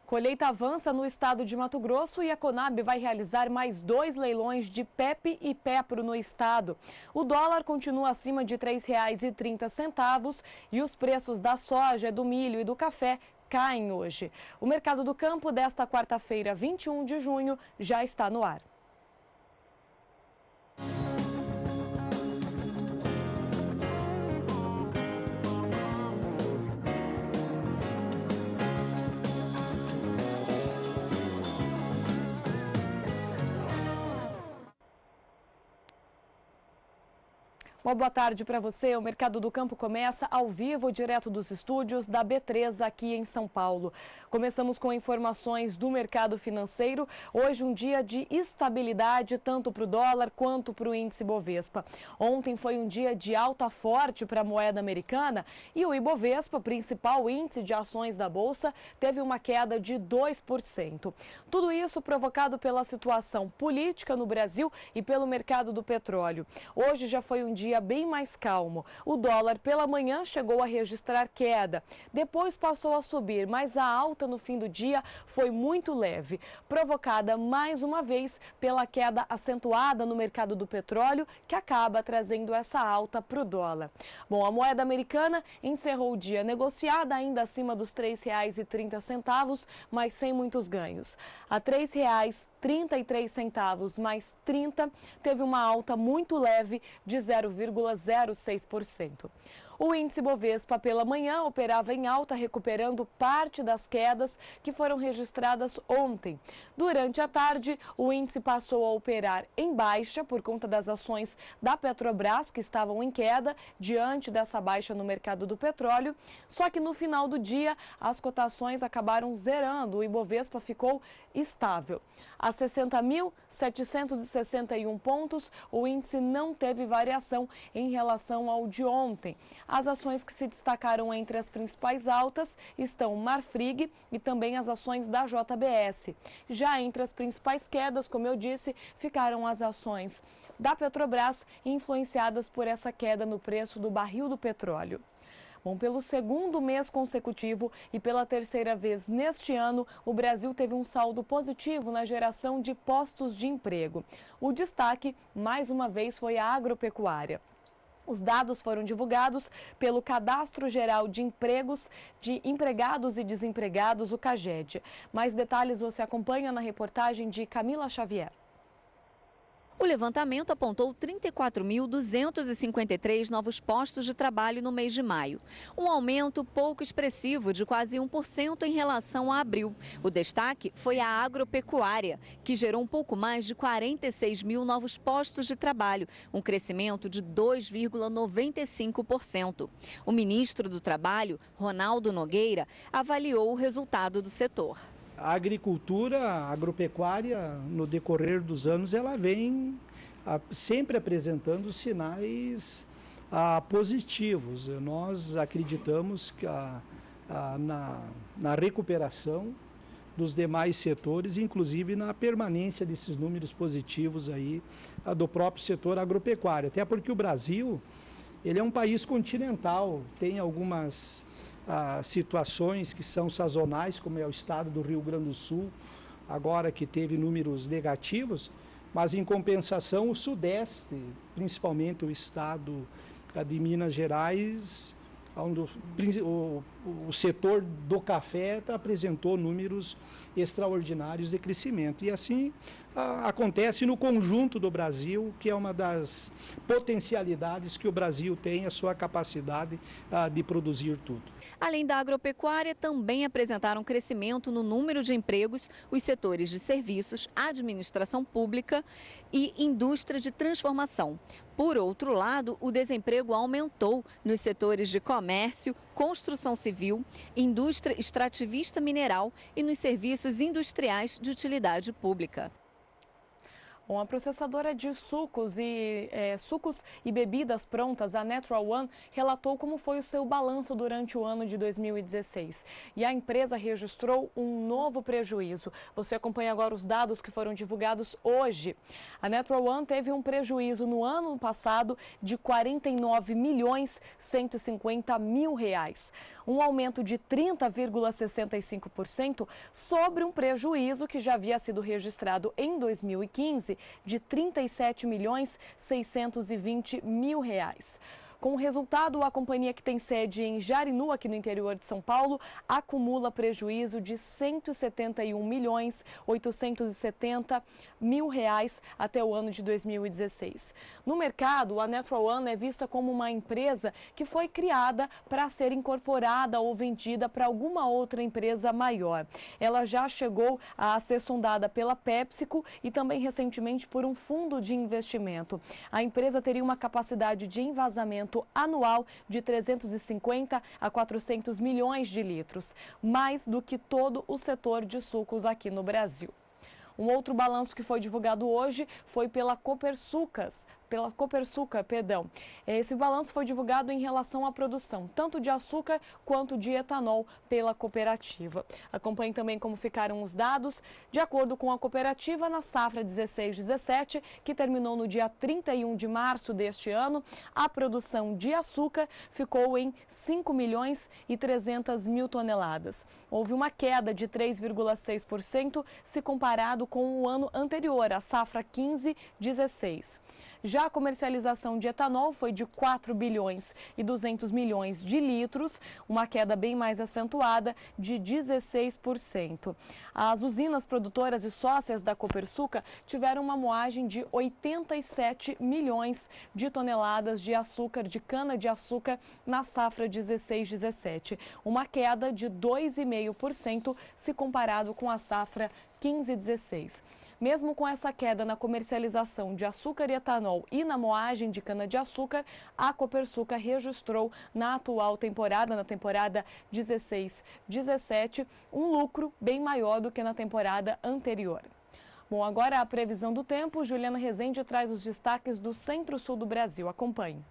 Colheita avança no estado de Mato Grosso e a Conab vai realizar mais 2 leilões de PEP e PEPRO no estado. O dólar continua acima de R$ 3,30 e os preços da soja, do milho e do café caem hoje. O mercado do campo desta quarta-feira, 21 de junho, já está no ar. Uma boa tarde para você. O Mercado do Campo começa ao vivo, direto dos estúdios da B3 aqui em São Paulo. Começamos com informações do mercado financeiro. Hoje um dia de estabilidade tanto para o dólar quanto para o índice Bovespa. Ontem foi um dia de alta forte para a moeda americana e o Ibovespa, principal índice de ações da Bolsa, teve uma queda de 2%. Tudo isso provocado pela situação política no Brasil e pelo mercado do petróleo. Hoje já foi um dia bem mais calmo. O dólar pela manhã chegou a registrar queda, depois passou a subir, mas a alta no fim do dia foi muito leve, provocada mais uma vez pela queda acentuada no mercado do petróleo, que acaba trazendo essa alta para o dólar. Bom, a moeda americana encerrou o dia negociada ainda acima dos R$ 3,30, mas sem muitos ganhos. A R$ 3,33 mais 30 teve uma alta muito leve de 0,06%. O índice Bovespa pela manhã operava em alta, recuperando parte das quedas que foram registradas ontem. Durante a tarde, o índice passou a operar em baixa por conta das ações da Petrobras, que estavam em queda diante dessa baixa no mercado do petróleo. Só que no final do dia, as cotações acabaram zerando. O Ibovespa ficou estável. A 60.761 pontos, o índice não teve variação em relação ao de ontem. As ações que se destacaram entre as principais altas estão Marfrig e também as ações da JBS. Já entre as principais quedas, como eu disse, ficaram as ações da Petrobras, influenciadas por essa queda no preço do barril do petróleo. Bom, pelo segundo mês consecutivo e pela terceira vez neste ano, o Brasil teve um saldo positivo na geração de postos de emprego. O destaque, mais uma vez, foi a agropecuária. Os dados foram divulgados pelo Cadastro Geral de Empregos de Empregados e Desempregados, o CAGED. Mais detalhes você acompanha na reportagem de Camila Xavier. O levantamento apontou 34.253 novos postos de trabalho no mês de maio. Um aumento pouco expressivo de quase 1% em relação a abril. O destaque foi a agropecuária, que gerou um pouco mais de 46 mil novos postos de trabalho, um crescimento de 2,95%. O ministro do Trabalho, Ronaldo Nogueira, avaliou o resultado do setor. A agricultura, a agropecuária, no decorrer dos anos, ela vem sempre apresentando sinais positivos. Nós acreditamos que na recuperação dos demais setores, inclusive na permanência desses números positivos aí do próprio setor agropecuário. Até porque o Brasil, ele é um país continental, tem algumas situações que são sazonais, como é o estado do Rio Grande do Sul, agora que teve números negativos, mas em compensação o Sudeste, principalmente o estado de Minas Gerais, onde o setor do café apresentou números extraordinários de crescimento. E assim acontece no conjunto do Brasil, que é uma das potencialidades que o Brasil tem, a sua capacidade de produzir tudo. Além da agropecuária, também apresentaram crescimento no número de empregos os setores de serviços, administração pública e indústria de transformação. Por outro lado, o desemprego aumentou nos setores de comércio, construção civil, indústria extrativista mineral e nos serviços industriais de utilidade pública. Bom, a processadora de sucos e bebidas prontas, a Natural One, relatou como foi o seu balanço durante o ano de 2016. E a empresa registrou um novo prejuízo. Você acompanha agora os dados que foram divulgados hoje. A Natural One teve um prejuízo no ano passado de R$ 49.150.000. Um aumento de 30,65% sobre um prejuízo que já havia sido registrado em 2015 de R$ 37.620.000. Com o resultado, a companhia, que tem sede em Jarinu, aqui no interior de São Paulo, acumula prejuízo de R$ 171.870.000 até o ano de 2016. No mercado, a Natural One é vista como uma empresa que foi criada para ser incorporada ou vendida para alguma outra empresa maior. Ela já chegou a ser sondada pela PepsiCo e também recentemente por um fundo de investimento. A empresa teria uma capacidade de envasamento anual de 350 a 400 milhões de litros, mais do que todo o setor de sucos aqui no Brasil. Um outro balanço que foi divulgado hoje foi pela Copersucar. Esse balanço foi divulgado em relação à produção, tanto de açúcar quanto de etanol, pela cooperativa. Acompanhe também como ficaram os dados. De acordo com a cooperativa, na safra 16/17, que terminou no dia 31 de março deste ano, a produção de açúcar ficou em 5.300.000 toneladas. Houve uma queda de 3,6% se comparado com o ano anterior, a safra 15/16. Já a comercialização de etanol foi de 4.200 milhões de litros, uma queda bem mais acentuada de 16%. As usinas produtoras e sócias da Copersucar tiveram uma moagem de 87 milhões de toneladas de açúcar, de cana-de-açúcar, na safra 16/17, uma queda de 2,5% se comparado com a safra 15/16. Mesmo com essa queda na comercialização de açúcar e etanol e na moagem de cana-de-açúcar, a Copersucar registrou na atual temporada, na temporada 16/17, um lucro bem maior do que na temporada anterior. Bom, agora a previsão do tempo. Juliana Rezende traz os destaques do centro-sul do Brasil. Acompanhe.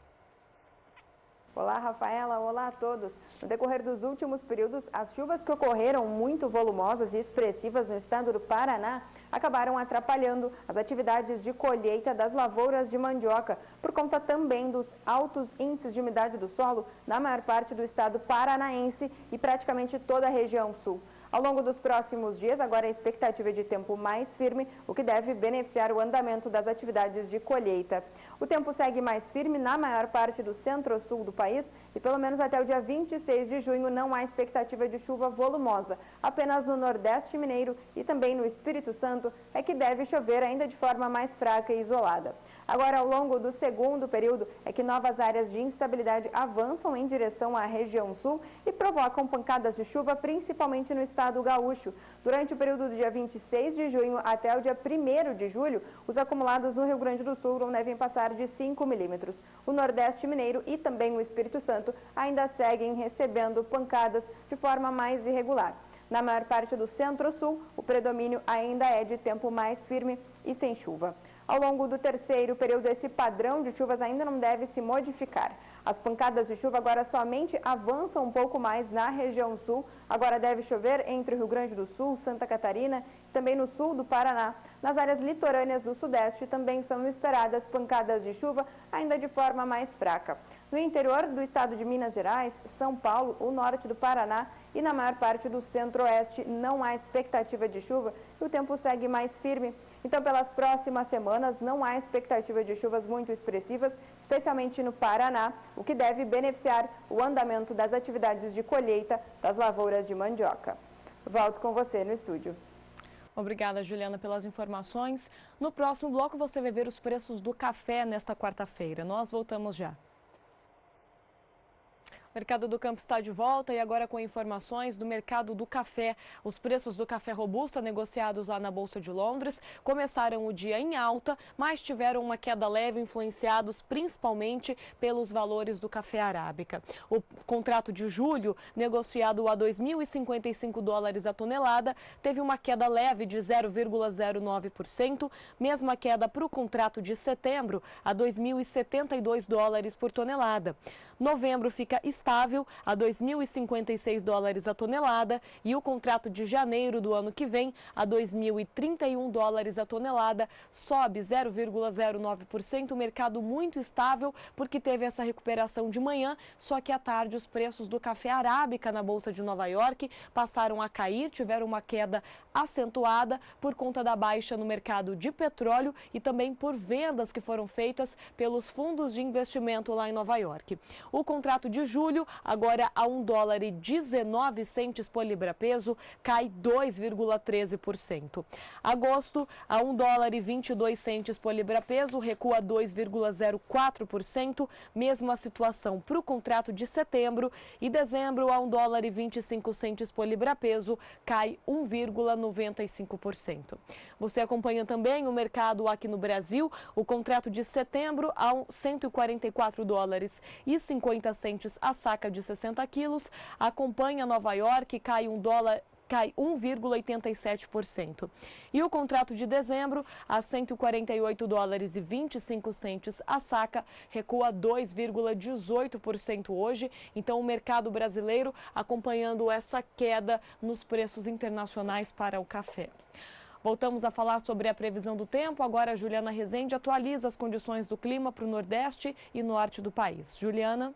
Olá, Rafaela. Olá a todos. No decorrer dos últimos períodos, as chuvas que ocorreram muito volumosas e expressivas no estado do Paraná acabaram atrapalhando as atividades de colheita das lavouras de mandioca, por conta também dos altos índices de umidade do solo na maior parte do estado paranaense e praticamente toda a região sul. Ao longo dos próximos dias, agora a expectativa é de tempo mais firme, o que deve beneficiar o andamento das atividades de colheita. O tempo segue mais firme na maior parte do centro-sul do país e pelo menos até o dia 26 de junho não há expectativa de chuva volumosa. Apenas no Nordeste Mineiro e também no Espírito Santo é que deve chover ainda de forma mais fraca e isolada. Agora, ao longo do segundo período, é que novas áreas de instabilidade avançam em direção à região sul e provocam pancadas de chuva, principalmente no estado gaúcho. Durante o período do dia 26 de junho até o dia 1º de julho, os acumulados no Rio Grande do Sul não devem passar de 5 milímetros. O Nordeste Mineiro e também o Espírito Santo ainda seguem recebendo pancadas de forma mais irregular. Na maior parte do centro-sul, o predomínio ainda é de tempo mais firme e sem chuva. Ao longo do terceiro período, esse padrão de chuvas ainda não deve se modificar. As pancadas de chuva agora somente avançam um pouco mais na região sul. Agora deve chover entre o Rio Grande do Sul, Santa Catarina e também no sul do Paraná. Nas áreas litorâneas do Sudeste também são esperadas pancadas de chuva, ainda de forma mais fraca. No interior do estado de Minas Gerais, São Paulo, o norte do Paraná e na maior parte do centro-oeste não há expectativa de chuva e o tempo segue mais firme. Então, pelas próximas semanas, não há expectativa de chuvas muito expressivas, especialmente no Paraná, o que deve beneficiar o andamento das atividades de colheita das lavouras de mandioca. Volto com você no estúdio. Obrigada, Juliana, pelas informações. No próximo bloco, você vai ver os preços do café nesta quarta-feira. Nós voltamos já. O Mercado do Campo está de volta e agora com informações do mercado do café. Os preços do café robusta negociados lá na Bolsa de Londres começaram o dia em alta, mas tiveram uma queda leve, influenciados principalmente pelos valores do café arábica. O contrato de julho, negociado a 2.055 dólares a tonelada, teve uma queda leve de 0,09%, mesma queda para o contrato de setembro, a 2.072 dólares por tonelada. Novembro fica estável a 2.056 dólares a tonelada e o contrato de janeiro do ano que vem a 2.031 dólares a tonelada sobe 0,09%, mercado muito estável porque teve essa recuperação de manhã, só que à tarde os preços do café arábica na Bolsa de Nova York passaram a cair, tiveram uma queda acentuada por conta da baixa no mercado de petróleo e também por vendas que foram feitas pelos fundos de investimento lá em Nova York. O contrato de julho, agora a $1,19 por libra-peso, cai 2,13%. Agosto, a $1,22 por libra-peso, recua 2,04%. Mesma situação para o contrato de setembro. E dezembro, a $1,25 por libra-peso, cai 1,95%. Você acompanha também o mercado aqui no Brasil. O contrato de setembro a $144,50 a saca de 60 quilos. Acompanha Nova York, cai cai 1,87%. E o contrato de dezembro a $148,25 a saca, recua 2,18% hoje. Então o mercado brasileiro acompanhando essa queda nos preços internacionais para o café. Voltamos a falar sobre a previsão do tempo. Agora a Juliana Rezende atualiza as condições do clima para o Nordeste e Norte do país. Juliana.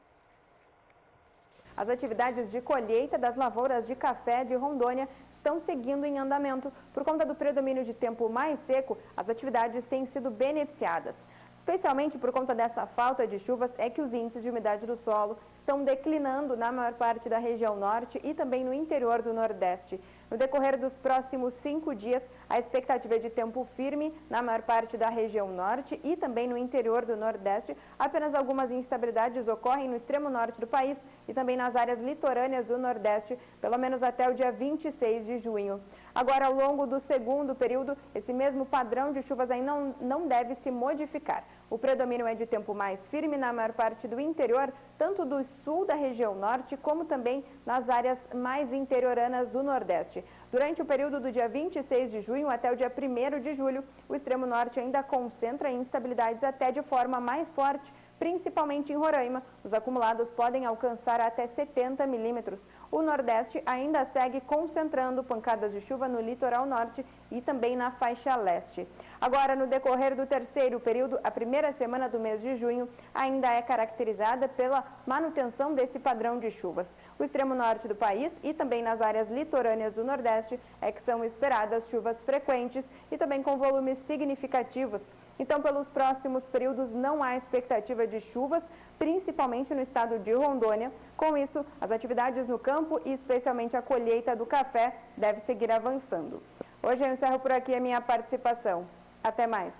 As atividades de colheita das lavouras de café de Rondônia estão seguindo em andamento. Por conta do predomínio de tempo mais seco, as atividades têm sido beneficiadas. Especialmente por conta dessa falta de chuvas, é que os índices de umidade do solo estão declinando na maior parte da região norte e também no interior do Nordeste. No decorrer dos próximos 5 dias, a expectativa é de tempo firme na maior parte da região norte e também no interior do Nordeste. Apenas algumas instabilidades ocorrem no extremo norte do país e também nas áreas litorâneas do Nordeste, pelo menos até o dia 26 de junho. Agora, ao longo do segundo período, esse mesmo padrão de chuvas aí não deve se modificar. O predomínio é de tempo mais firme na maior parte do interior, tanto do sul da região norte, como também nas áreas mais interioranas do Nordeste. Durante o período do dia 26 de junho até o dia 1º de julho, o extremo norte ainda concentra instabilidades até de forma mais forte, principalmente em Roraima. Os acumulados podem alcançar até 70 milímetros. O Nordeste ainda segue concentrando pancadas de chuva no litoral norte e também na faixa leste. Agora, no decorrer do terceiro período, a primeira semana do mês de junho ainda é caracterizada pela manutenção desse padrão de chuvas. O extremo norte do país e também nas áreas litorâneas do Nordeste é que são esperadas chuvas frequentes e também com volumes significativos. Então, pelos próximos períodos, não há expectativa de chuvas, principalmente no estado de Rondônia. Com isso, as atividades no campo e especialmente a colheita do café deve seguir avançando. Hoje eu encerro por aqui a minha participação. Até mais.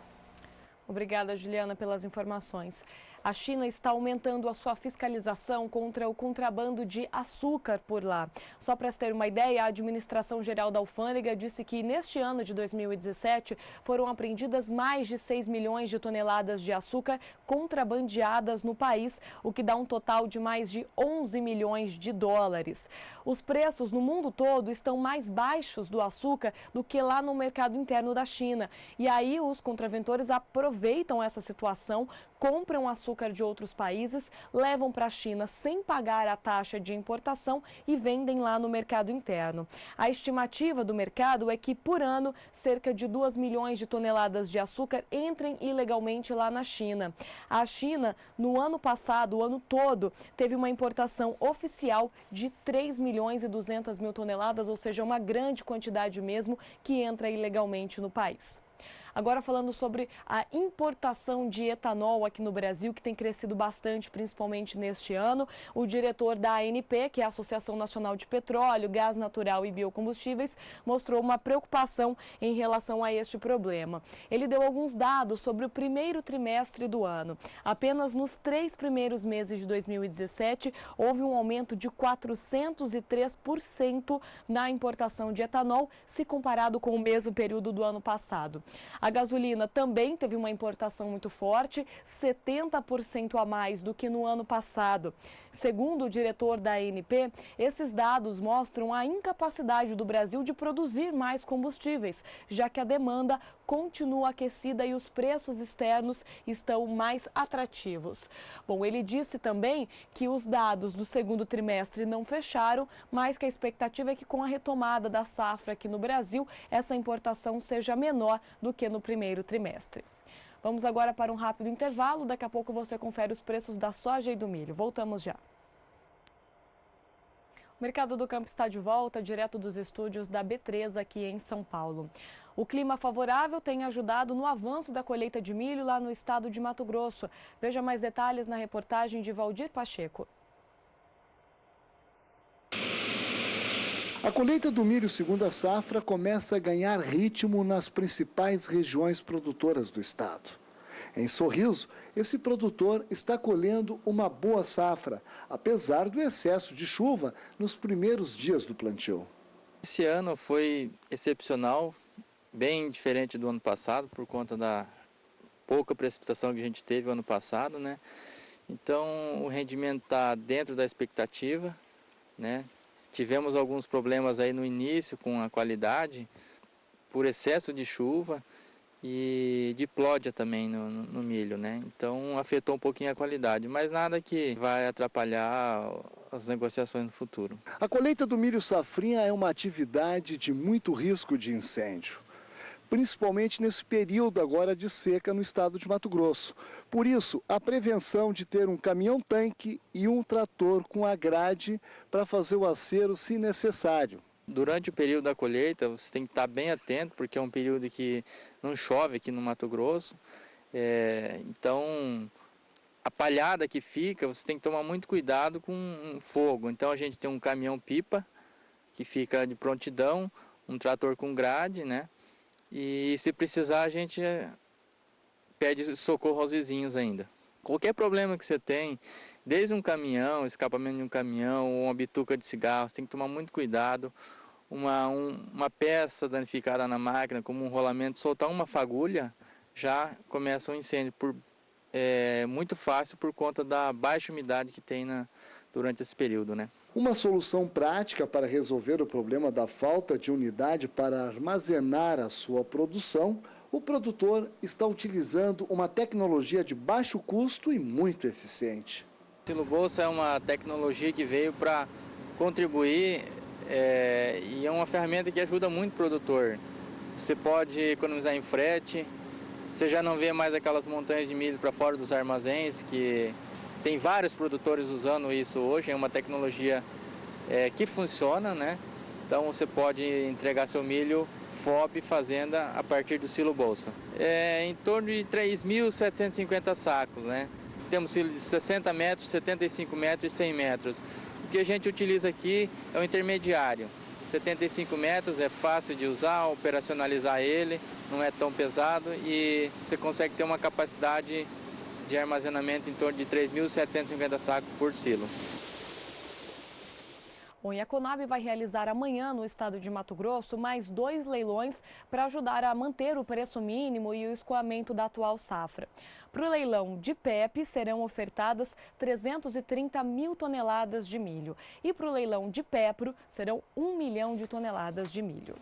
Obrigada, Juliana, pelas informações. A China está aumentando a sua fiscalização contra o contrabando de açúcar por lá. Só para ter uma ideia, a Administração Geral da Alfândega disse que neste ano de 2017 foram apreendidas mais de 6 milhões de toneladas de açúcar contrabandeadas no país, o que dá um total de mais de 11 milhões de dólares. Os preços no mundo todo estão mais baixos do açúcar do que lá no mercado interno da China. E aí os contraventores aproveitam essa situação, compram açúcar de outros países, levam para a China sem pagar a taxa de importação e vendem lá no mercado interno. A estimativa do mercado é que, por ano, cerca de 2 milhões de toneladas de açúcar entrem ilegalmente lá na China. A China, no ano passado, o ano todo, teve uma importação oficial de 3 milhões e 200 mil toneladas, ou seja, uma grande quantidade mesmo que entra ilegalmente no país. Agora falando sobre a importação de etanol aqui no Brasil, que tem crescido bastante, principalmente neste ano. O diretor da ANP, que é a Associação Nacional de Petróleo, Gás Natural e Biocombustíveis, mostrou uma preocupação em relação a este problema. Ele deu alguns dados sobre o primeiro trimestre do ano. Apenas nos 3 primeiros meses de 2017, houve um aumento de 403% na importação de etanol, se comparado com o mesmo período do ano passado. A gasolina também teve uma importação muito forte, 70% a mais do que no ano passado. Segundo o diretor da ANP, esses dados mostram a incapacidade do Brasil de produzir mais combustíveis, já que a demanda continua aquecida e os preços externos estão mais atrativos. Bom, ele disse também que os dados do segundo trimestre não fecharam, mas que a expectativa é que com a retomada da safra aqui no Brasil, essa importação seja menor do que no primeiro trimestre. Vamos agora para um rápido intervalo, daqui a pouco você confere os preços da soja e do milho. Voltamos já. O Mercado do Campo está de volta, direto dos estúdios da B3 aqui em São Paulo. O clima favorável tem ajudado no avanço da colheita de milho lá no estado de Mato Grosso. Veja mais detalhes na reportagem de Valdir Pacheco. A colheita do milho segunda safra começa a ganhar ritmo nas principais regiões produtoras do estado. Em Sorriso, esse produtor está colhendo uma boa safra, apesar do excesso de chuva nos primeiros dias do plantio. Esse ano foi excepcional, bem diferente do ano passado, por conta da pouca precipitação que a gente teve no ano passado, né? Então o rendimento está dentro da expectativa, né? Tivemos alguns problemas aí no início com a qualidade, por excesso de chuva e diplódia também no milho, né? Então afetou um pouquinho a qualidade, mas nada que vai atrapalhar as negociações no futuro. A colheita do milho safrinha é uma atividade de muito risco de incêndio, principalmente nesse período agora de seca no estado de Mato Grosso. Por isso, a prevenção de ter um caminhão-tanque e um trator com a grade para fazer o acero se necessário. Durante o período da colheita, você tem que estar bem atento, porque é um período que não chove aqui no Mato Grosso. Então, a palhada que fica, você tem que tomar muito cuidado com fogo. Então, a gente tem um caminhão-pipa, que fica de prontidão, um trator com grade, né? E se precisar, a gente pede socorro aos vizinhos ainda. Qualquer problema que você tem, desde um caminhão, escapamento de um caminhão, ou uma bituca de cigarro, você tem que tomar muito cuidado. Uma peça danificada na máquina, como um rolamento, soltar uma fagulha, já começa um incêndio. Muito fácil por conta da baixa umidade que tem durante esse período, né? Uma solução prática para resolver o problema da falta de unidade para armazenar a sua produção, o produtor está utilizando uma tecnologia de baixo custo e muito eficiente. O Silo Bolsa é uma tecnologia que veio para contribuir e é uma ferramenta que ajuda muito o produtor. Você pode economizar em frete, você já não vê mais aquelas montanhas de milho para fora dos armazéns, que tem vários produtores usando isso hoje, é uma tecnologia que funciona, né? Então você pode entregar seu milho FOB Fazenda a partir do Silo Bolsa. Em torno de 3.750 sacos, né? Temos silo de 60 metros, 75 metros e 100 metros. O que a gente utiliza aqui é o intermediário. 75 metros é fácil de usar, operacionalizar ele, não é tão pesado e você consegue ter uma capacidade de armazenamento em torno de 3.750 sacos por silo. Bom, e a Conab vai realizar amanhã no estado de Mato Grosso mais 2 leilões para ajudar a manter o preço mínimo e o escoamento da atual safra. Para o leilão de PEP serão ofertadas 330 mil toneladas de milho e para o leilão de PEPRO serão 1 milhão de toneladas de milho.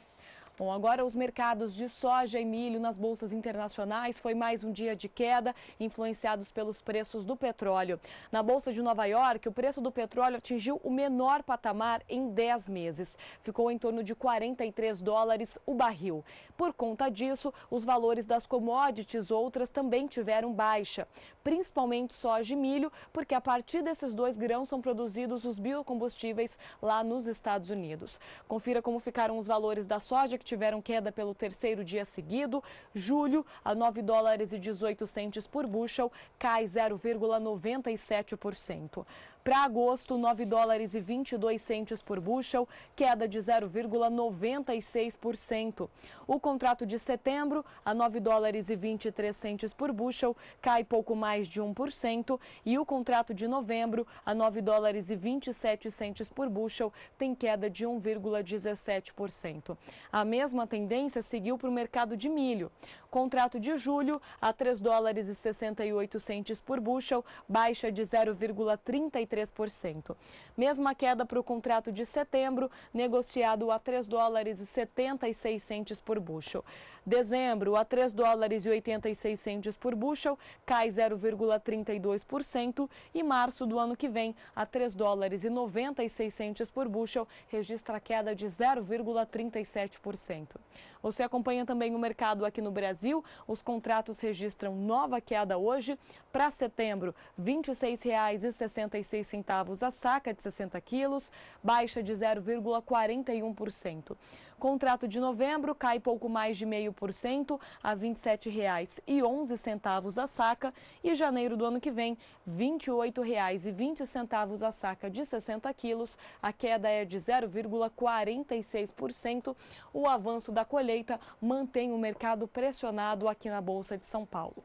Bom, agora os mercados de soja e milho nas bolsas internacionais foi mais um dia de queda, influenciados pelos preços do petróleo. Na Bolsa de Nova York, o preço do petróleo atingiu o menor patamar em 10 meses. Ficou em torno de 43 dólares o barril. Por conta disso, os valores das commodities outras também tiveram baixa, principalmente soja e milho, porque a partir desses 2 grãos são produzidos os biocombustíveis lá nos Estados Unidos. Confira como ficaram os valores da soja, que que tiveram queda pelo terceiro dia seguido. Julho, a 9 dólares e 18 centes por bushel, cai 0,97%. Para agosto, 9 dólares e 22 centes por bushel, queda de 0,96%. O contrato de setembro, a 9 dólares e 23 centes por bushel, cai pouco mais de 1%. E o contrato de novembro, a 9 dólares e 27 centes por bushel, tem queda de 1,17%. A mesma tendência seguiu para o mercado de milho. Contrato de julho, a 3 dólares e 68 centes por bushel, baixa de 0,33%. Mesma queda para o contrato de setembro, negociado a 3 dólares e 76 centes por bushel. Dezembro, a 3 dólares e 86 centes por bushel, cai 0,32%. E março do ano que vem, a 3 dólares e 96 centes por bushel, registra queda de 0,37%. Você acompanha também o mercado aqui no Brasil. Os contratos registram nova queda hoje. Para setembro, R$ 26,66 a saca de 60 quilos, baixa de 0,41%. Contrato de novembro cai pouco mais de 0,5% a R$ 27,11 a saca. E janeiro do ano que vem, R$ 28,20 a saca de 60 quilos. A queda é de 0,46%. O avanço da colheita mantém o mercado pressionado aqui na Bolsa de São Paulo.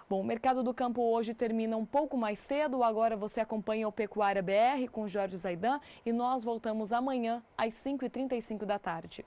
Bom, o mercado do campo hoje termina um pouco mais cedo. Agora você acompanha o Pecuária BR com Jorge Zaidan e nós voltamos amanhã às 5h35 da tarde.